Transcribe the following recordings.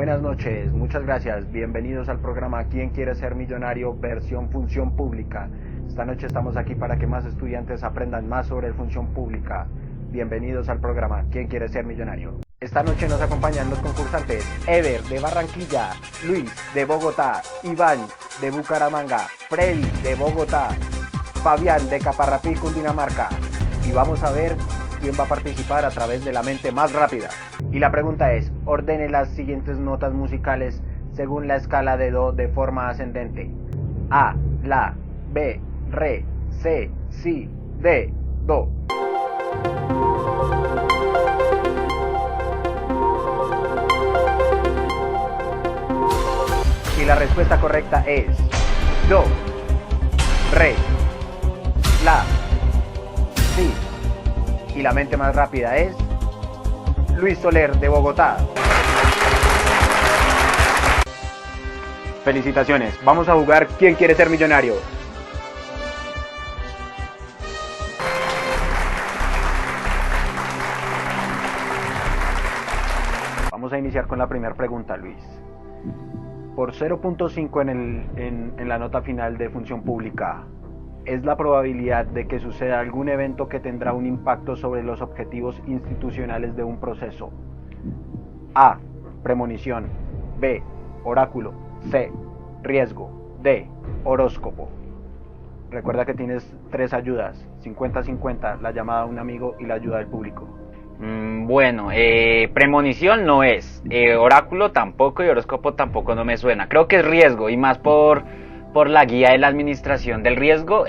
Buenas noches, muchas gracias. Bienvenidos al programa ¿Quién quiere ser millonario? Versión función pública. Esta noche estamos aquí para que más estudiantes aprendan más sobre función pública. Bienvenidos al programa ¿Quién quiere ser millonario? Esta noche nos acompañan los concursantes Ever de Barranquilla, Luis de Bogotá, Iván de Bucaramanga, Freddy de Bogotá, Fabián de Caparrapí, Cundinamarca. Y vamos a ver quién va a participar a través de la mente más rápida. Y la pregunta es, ordene las siguientes notas musicales según la escala de do de forma ascendente. A, la, B, re, C, si, D, do. Y la respuesta correcta es do, re, la, si. Y la mente más rápida es Luis Soler de Bogotá. Felicitaciones, vamos a jugar ¿Quién quiere ser millonario? Vamos a iniciar con la primera pregunta, Luis. Por 0.5 en la nota final de función pública, es la probabilidad de que suceda algún evento que tendrá un impacto sobre los objetivos institucionales de un proceso. A, premonición. B, oráculo. C, riesgo. D, horóscopo. Recuerda que tienes 3 ayudas, 50-50, la llamada a un amigo y la ayuda del público. Premonición no es, oráculo tampoco y horóscopo tampoco no me suena. Creo que es riesgo y más por la guía de la administración del riesgo,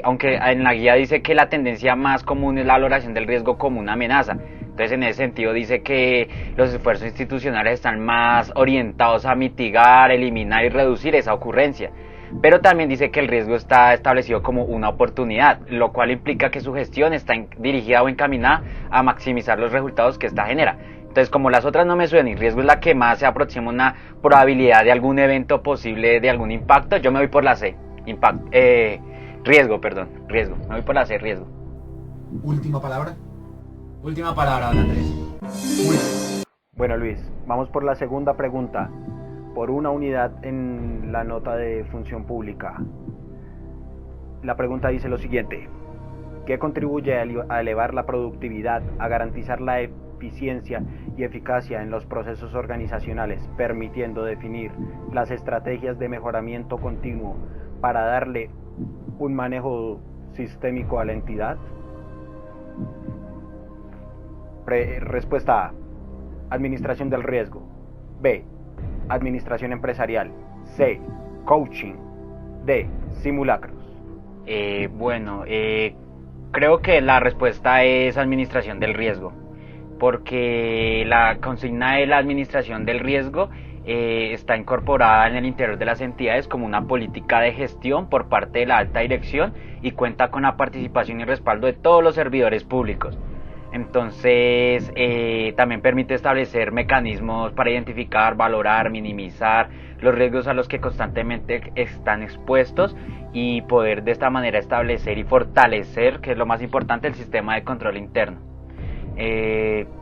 aunque en la guía dice que la tendencia más común es la valoración del riesgo como una amenaza. Entonces en ese sentido dice que los esfuerzos institucionales están más orientados a mitigar, eliminar y reducir esa ocurrencia. Pero también dice que el riesgo está establecido como una oportunidad, lo cual implica que su gestión está dirigida o encaminada a maximizar los resultados que ésta genera. Entonces, como las otras no me suenan y riesgo es la que más se aproxima a una probabilidad de algún evento posible, de algún impacto, yo me voy por la C. Riesgo. Me voy por la C, riesgo. Última palabra, don Andrés. Bueno, Luis, vamos por la segunda pregunta. Por una unidad en la nota de función pública. La pregunta dice lo siguiente. ¿Qué contribuye a elevar la productividad, a garantizar la eficiencia y eficacia en los procesos organizacionales, permitiendo definir las estrategias de mejoramiento continuo para darle un manejo sistémico a la entidad? Respuesta A, administración del riesgo. B, administración empresarial. C, coaching. D, simulacros. Creo que la respuesta es administración del riesgo, porque la consigna de la administración del riesgo está incorporada en el interior de las entidades como una política de gestión por parte de la alta dirección y cuenta con la participación y respaldo de todos los servidores públicos. Entonces también permite establecer mecanismos para identificar, valorar, minimizar los riesgos a los que constantemente están expuestos y poder de esta manera establecer y fortalecer, que es lo más importante, el sistema de control interno.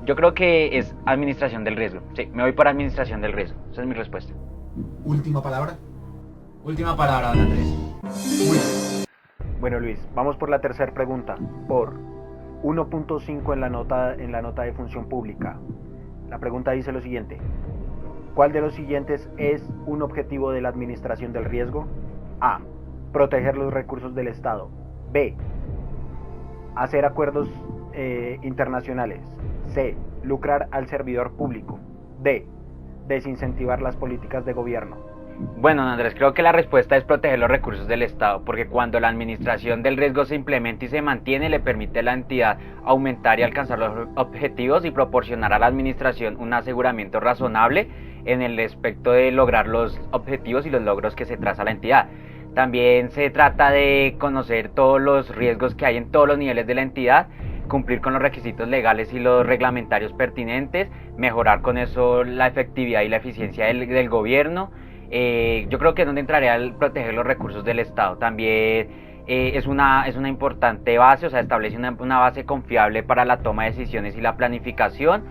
Yo creo que es administración del riesgo. Sí, me voy por administración del riesgo. Esa es mi respuesta. Última palabra, don Andrés. Bueno, Luis, vamos por la tercera pregunta. Por 1.5 en la nota de función pública. La pregunta dice lo siguiente. ¿Cuál de los siguientes es un objetivo de la administración del riesgo? A, proteger los recursos del Estado. B, hacer acuerdos internacionales. C, lucrar al servidor público. D, desincentivar las políticas de gobierno. Bueno, Andrés, creo que la respuesta es proteger los recursos del Estado, porque cuando la administración del riesgo se implementa y se mantiene, le permite a la entidad aumentar y alcanzar los objetivos y proporcionar a la administración un aseguramiento razonable en el aspecto de lograr los objetivos y los logros que se traza la entidad. También se trata de conocer todos los riesgos que hay en todos los niveles de la entidad, cumplir con los requisitos legales y los reglamentarios pertinentes, mejorar con eso la efectividad y la eficiencia del gobierno. Yo creo que es donde entraría el proteger los recursos del Estado. También es una importante base, o sea, establece una base confiable para la toma de decisiones y la planificación.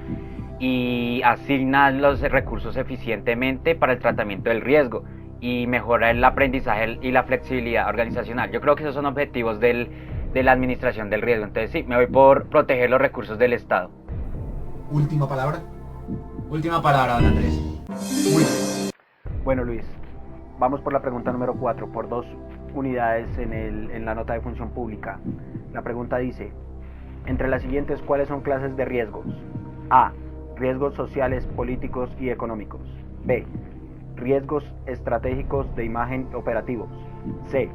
y asigna los recursos eficientemente para el tratamiento del riesgo y mejora el aprendizaje y la flexibilidad organizacional. Yo creo que esos son objetivos de la administración del riesgo. Entonces sí, me voy por proteger los recursos del Estado. Última palabra. Última palabra, don Andrés. Bueno, Luis, vamos por la pregunta número 4, por 2 unidades en la nota de función pública. La pregunta dice, entre las siguientes, ¿cuáles son clases de riesgos? A. Riesgos sociales, políticos y económicos. B. Riesgos estratégicos de imagen operativos. C.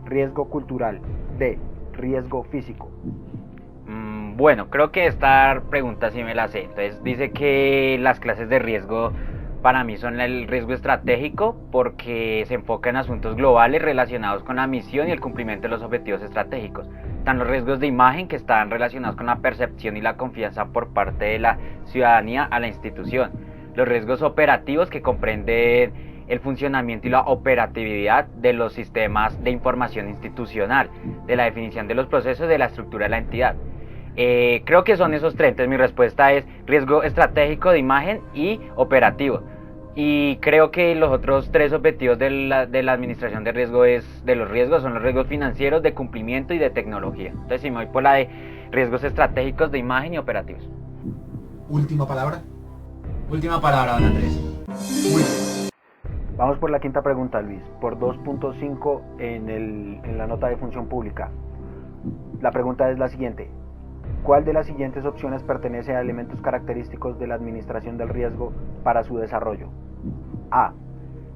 Riesgo cultural. D. Riesgo físico. Bueno, creo que esta pregunta sí me la sé. Entonces dice que las clases de riesgo para mí son el riesgo estratégico porque se enfoca en asuntos globales relacionados con la misión y el cumplimiento de los objetivos estratégicos. Están los riesgos de imagen que están relacionados con la percepción y la confianza por parte de la ciudadanía a la institución. Los riesgos operativos que comprenden el funcionamiento y la operatividad de los sistemas de información institucional, de la definición de los procesos, de la estructura de la entidad. Creo que son esos tres. Entonces mi respuesta es riesgo estratégico de imagen y operativo. Y creo que los otros 3 objetivos de la administración de los riesgos son los riesgos financieros, de cumplimiento y de tecnología. Entonces sí, me voy por la de riesgos estratégicos de imagen y operativos. Última palabra. Última palabra, don Andrés. Vamos por la quinta pregunta, Luis, por 2.5 en la nota de función pública. La pregunta es la siguiente. ¿Cuál de las siguientes opciones pertenece a elementos característicos de la administración del riesgo para su desarrollo? A.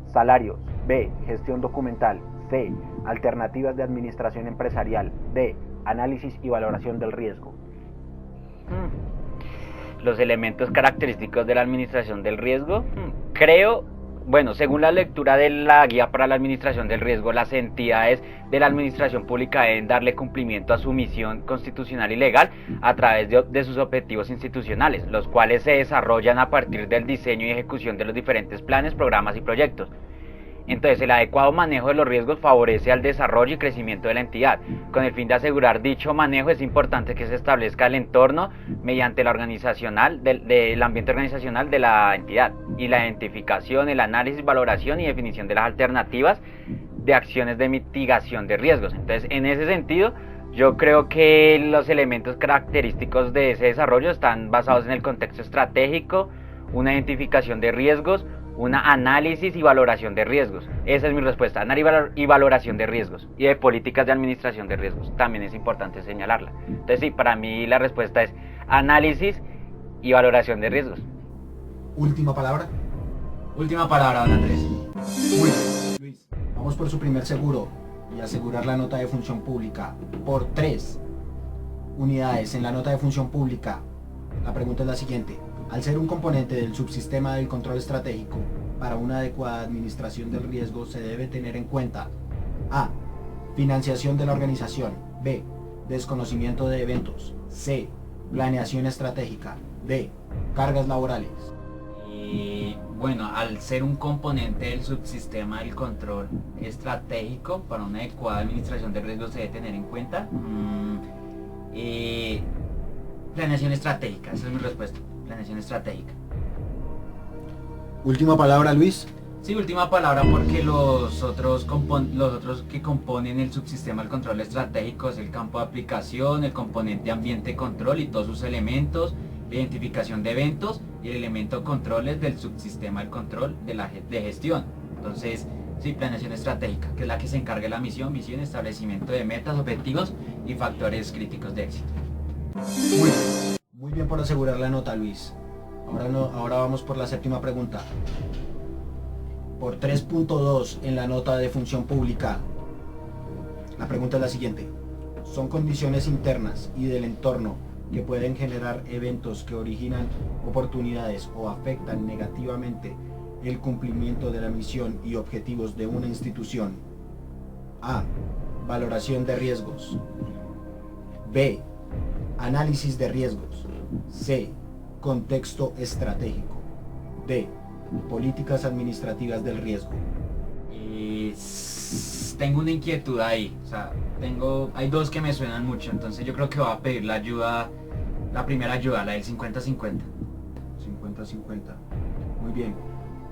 Salarios. B. Gestión documental. C. Alternativas de administración empresarial. D. Análisis y valoración del riesgo. Los elementos característicos de la administración del riesgo. Creo, bueno, según la lectura de la guía para la administración del riesgo, las entidades de la administración pública deben darle cumplimiento a su misión constitucional y legal a través de sus objetivos institucionales, los cuales se desarrollan a partir del diseño y ejecución de los diferentes planes, programas y proyectos. Entonces, el adecuado manejo de los riesgos favorece al desarrollo y crecimiento de la entidad. Con el fin de asegurar dicho manejo, es importante que se establezca el entorno mediante el ambiente organizacional de la entidad y la identificación, el análisis, valoración y definición de las alternativas de acciones de mitigación de riesgos. Entonces, en ese sentido, yo creo que los elementos característicos de ese desarrollo están basados en el contexto estratégico, una identificación de riesgos, una análisis y valoración de riesgos. Esa es mi respuesta, análisis y valoración de riesgos y de políticas de administración de riesgos. También es importante señalarla. Entonces sí, para mí la respuesta es análisis y valoración de riesgos. Última palabra. Última palabra, don Andrés. Luis, vamos por su primer seguro y asegurar la nota de función pública por 3 unidades en la nota de función pública. La pregunta es la siguiente. Al ser un componente del subsistema del control estratégico, para una adecuada administración del riesgo se debe tener en cuenta A. Financiación de la organización. B. Desconocimiento de eventos. C. Planeación estratégica. D. Cargas laborales. Y bueno, al ser un componente del subsistema del control estratégico, para una adecuada administración del riesgo se debe tener en cuenta planeación estratégica. Esa es mi respuesta. Planeación estratégica. Última palabra, Luis. Sí, última palabra, porque los otros que componen el subsistema del control estratégico es el campo de aplicación, el componente ambiente control y todos sus elementos, la identificación de eventos y el elemento controles del subsistema del control de gestión. Entonces, sí, planeación estratégica, que es la que se encarga de la misión, establecimiento de metas, objetivos y factores críticos de éxito. Muy bien por asegurar la nota, Luis. Ahora vamos por la séptima pregunta. Por 3.2 en la nota de función pública. La pregunta es la siguiente. Son condiciones internas y del entorno que pueden generar eventos que originan oportunidades o afectan negativamente el cumplimiento de la misión y objetivos de una institución. A. Valoración de riesgos. B. Análisis de riesgos. C. Contexto estratégico. D. Políticas administrativas del riesgo. Y tengo una inquietud ahí, o sea, hay 2 que me suenan mucho, entonces yo creo que voy a pedir la primera ayuda, la del 50-50. 50-50. Muy bien.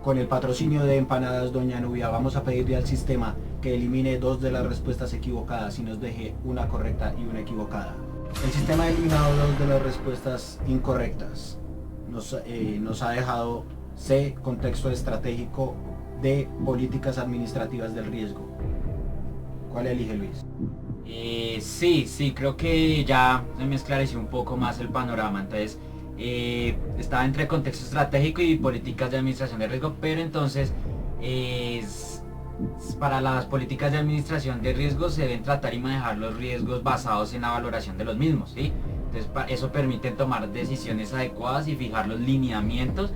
Con el patrocinio de Empanadas Doña Nubia, vamos a pedirle al sistema que elimine 2 de las respuestas equivocadas y nos deje una correcta y una equivocada. El sistema ha eliminado 2 de las respuestas incorrectas. Nos ha dejado C, contexto estratégico, D, políticas administrativas del riesgo. ¿Cuál elige, Luis? Sí, creo que ya se me esclareció un poco más el panorama. Entonces, estaba entre contexto estratégico y políticas de administración de riesgo, pero entonces para las políticas de administración de riesgo se deben tratar y manejar los riesgos basados en la valoración de los mismos, ¿sí? Entonces eso permite tomar decisiones adecuadas y fijar los lineamientos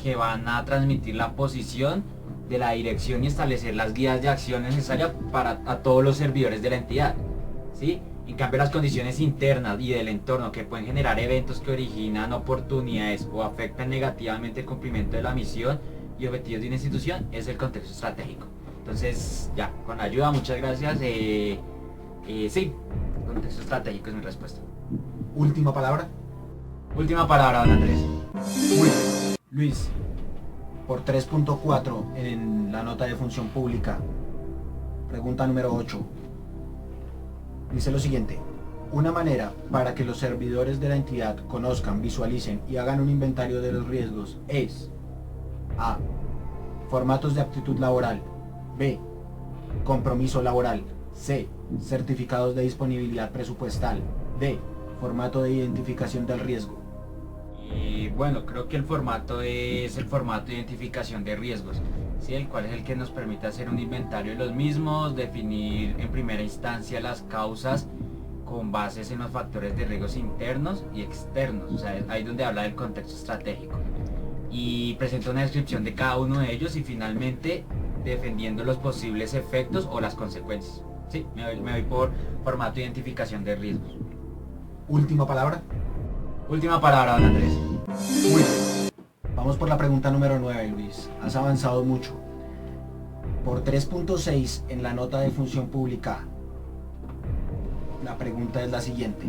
que van a transmitir la posición de la dirección y establecer las guías de acción necesarias para a todos los servidores de la entidad, ¿sí? En cambio, las condiciones internas y del entorno que pueden generar eventos que originan oportunidades o afectan negativamente el cumplimiento de la misión y objetivos de una institución es el contexto estratégico. Entonces, ya, con la ayuda, muchas gracias. Sí, contexto estratégico es mi respuesta. Última palabra. Última palabra, don Andrés. Muy bien. Luis, por 3.4 en la nota de función pública, pregunta número 8. Dice lo siguiente: una manera para que los servidores de la entidad conozcan, visualicen y hagan un inventario de los riesgos es: A, formatos de aptitud laboral; B, compromiso laboral; C, certificados de disponibilidad presupuestal; D, formato de identificación del riesgo. Y bueno, creo que el formato es el formato de identificación de riesgos, ¿sí? El cual es el que nos permite hacer un inventario de los mismos, definir en primera instancia las causas con bases en los factores de riesgos internos y externos, o sea, es ahí donde habla del contexto estratégico. Y presenta una descripción de cada uno de ellos y finalmente defendiendo los posibles efectos o las consecuencias. Sí, me voy por formato de identificación de riesgos. Última palabra. Última palabra, don Andrés. Muy bien. Vamos por la pregunta número 9, Luis. Has avanzado mucho. Por 3.6 en la nota de función pública, la pregunta es la siguiente: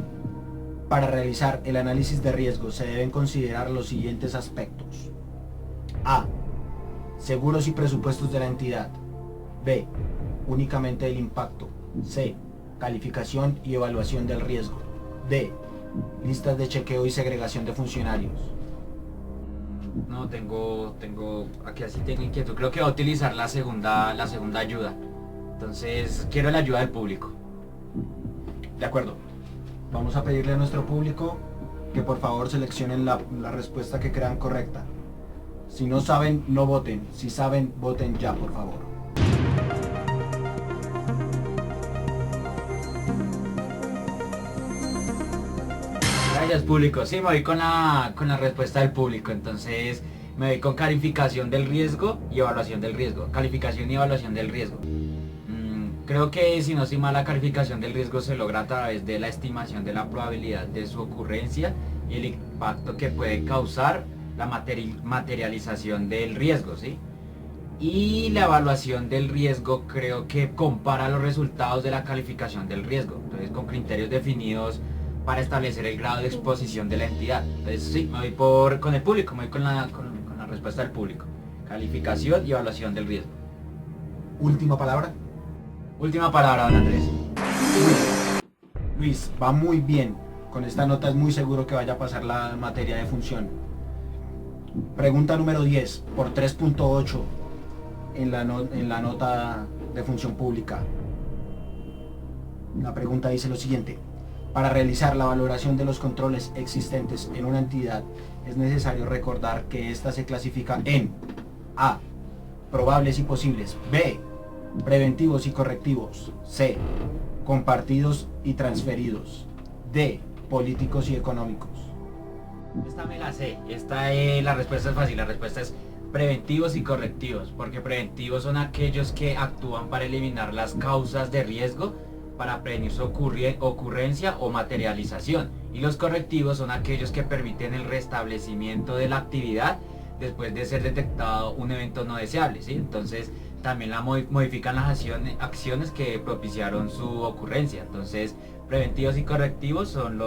para realizar el análisis de riesgo se deben considerar los siguientes aspectos: A, seguros y presupuestos de la entidad; B, únicamente el impacto; C, calificación y evaluación del riesgo; D, listas de chequeo y segregación de funcionarios. No, aquí así tengo inquietud. Creo que va a utilizar la segunda ayuda. Entonces, quiero la ayuda del público. De acuerdo. Vamos a pedirle a nuestro público que por favor seleccionen la respuesta que crean correcta. Si no saben, no voten. Si saben, voten ya, por favor. Gracias, público. Sí, me voy con la respuesta del público. Entonces, me voy con calificación del riesgo y evaluación del riesgo. Calificación y evaluación del riesgo. Creo que, si no estoy mal, la calificación del riesgo se logra a través de la estimación de la probabilidad de su ocurrencia y el impacto que puede causar la materialización del riesgo, ¿sí? Y la evaluación del riesgo creo que compara los resultados de la calificación del riesgo, entonces con criterios definidos para establecer el grado de exposición de la entidad. Entonces sí, me voy con el público, me voy con la respuesta del público. Calificación y evaluación del riesgo. Última palabra. Última palabra, don Andrés. Luis, va muy bien. Con esta nota es muy seguro que vaya a pasar la materia de función. Pregunta número 10, por 3.8 en la nota de función pública. La pregunta dice lo siguiente: para realizar la valoración de los controles existentes en una entidad es necesario recordar que ésta se clasifica en: A, probables y posibles; B, preventivos y correctivos; C, compartidos y transferidos; D, políticos y económicos. Esta me la sé. La respuesta es fácil. La respuesta es preventivos y correctivos, porque preventivos son aquellos que actúan para eliminar las causas de riesgo, para prevenir su ocurrencia o materialización, y los correctivos son aquellos que permiten el restablecimiento de la actividad después de ser detectado un evento no deseable, ¿sí? Entonces también modifican las acciones que propiciaron su ocurrencia. Entonces, preventivos y correctivos son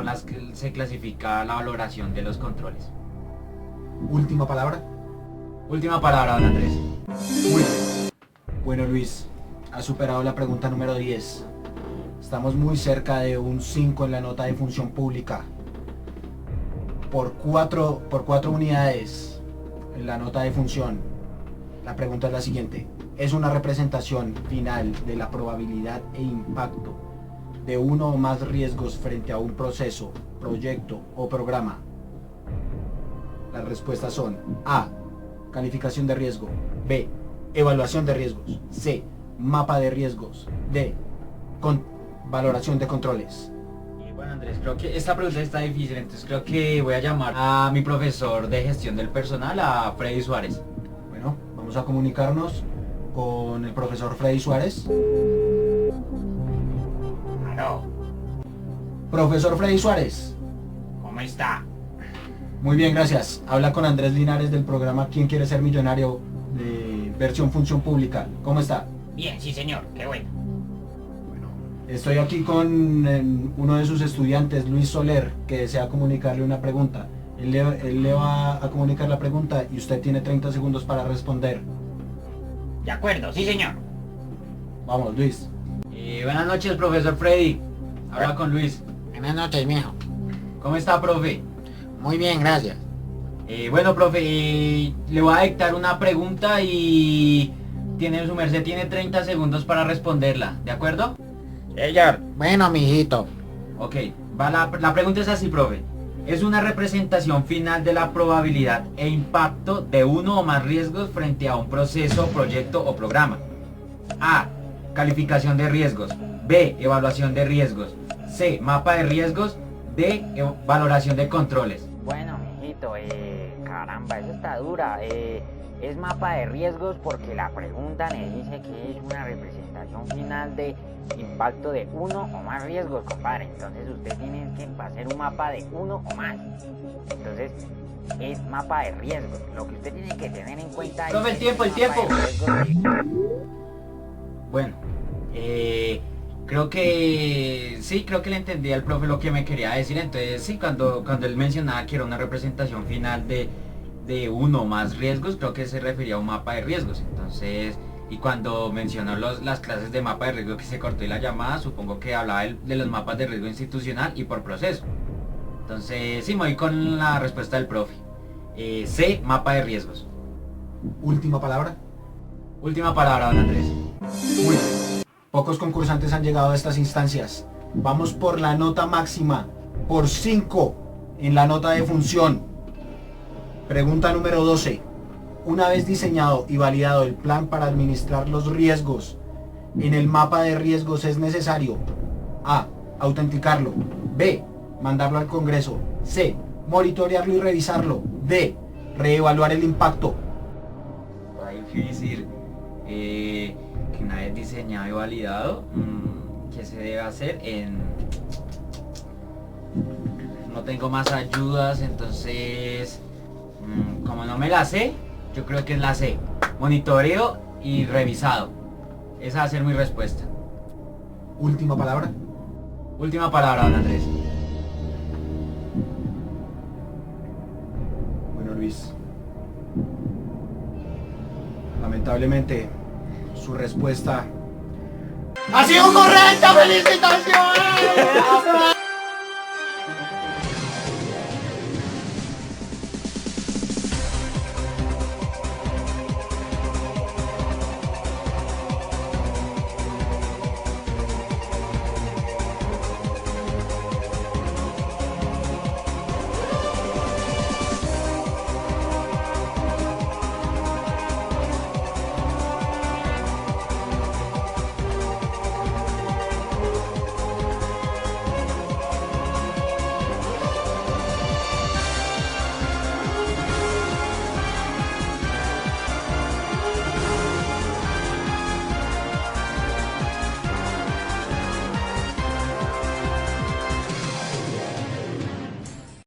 las que se clasifica la valoración de los controles. Última palabra. Última palabra, don Andrés. Muy bien. Bueno, Luis, has superado la pregunta número 10. Estamos muy cerca de un 5 en la nota de función pública. Por cuatro unidades en la nota de función. La pregunta es la siguiente. Es una representación final de la probabilidad e impacto de uno o más riesgos frente a un proceso, proyecto o programa. Las respuestas son A. Calificación de riesgo. B. Evaluación de riesgos. C. Mapa de riesgos. D. Valoración de controles. Bueno, Andrés, creo que esta pregunta está difícil, entonces creo que voy a llamar a mi profesor de gestión del personal, a Freddy Suárez. Bueno, vamos a comunicarnos con el profesor Freddy Suárez. Aló, Profesor Freddy Suárez. ¿cómo está? Muy bien, gracias. Habla con Andrés Linares del programa ¿Quién quiere ser millonario? De versión función pública. ¿Cómo está? Bien, sí señor, qué bueno. Estoy aquí con uno de sus estudiantes, Luis Soler, que desea comunicarle una pregunta. Él le va a comunicar la pregunta y usted tiene 30 segundos para responder. De acuerdo, sí señor. Vamos, Luis. Buenas noches, profesor Freddy. Habla con Luis. Buenas noches, mijo. ¿Cómo está, profe? Muy bien, gracias. Bueno, profe, le voy a dictar una pregunta y su merced tiene 30 segundos para responderla, ¿de acuerdo? Señor, Bueno, mijito. Ok, la pregunta es así, profe. Es una representación final de la probabilidad e impacto de uno o más riesgos frente a un proceso, proyecto o programa. A. Calificación de riesgos. B. Evaluación de riesgos. C. Mapa de riesgos. D. Valoración de controles. Bueno, mijito, caramba, eso está dura. Es mapa de riesgos porque la pregunta me dice que es una representación final de impacto de uno o más riesgos, compadre. Entonces usted tiene que hacer un mapa de uno o más. Entonces es mapa de riesgos. Lo que usted tiene que tener en cuenta Profe, es el tiempo, un el tiempo. mapa de riesgos Bueno, creo que sí, creo que le entendí al profe lo que me quería decir. Entonces sí, cuando él mencionaba que era una representación final de uno o más riesgos, creo que se refería a un mapa de riesgos. Entonces, y cuando mencionó las clases de mapa de riesgo que se cortó y la llamada, supongo que hablaba de los mapas de riesgo institucional y por proceso. Entonces sí, me voy con la respuesta del profe. C, mapa de riesgos. Última palabra. Última palabra, don Andrés. Muy bien. Pocos concursantes han llegado a estas instancias. Vamos por la nota máxima, por 5 en la nota de función. Pregunta número 12. Una vez diseñado y validado el plan para administrar los riesgos, en el mapa de riesgos es necesario A. Autenticarlo. B. Mandarlo al Congreso. C. Monitorearlo y revisarlo. D. Reevaluar el impacto. Está difícil. Que una vez diseñado y validado, ¿qué se debe hacer? No tengo más ayudas, entonces como no me la sé, yo creo que es la C. Monitoreo y revisado. Esa va a ser mi respuesta. Última palabra. Última palabra, don Andrés. Bueno, Luis. Lamentablemente, su respuesta ¡Ha sido correcta! ¡Felicitaciones!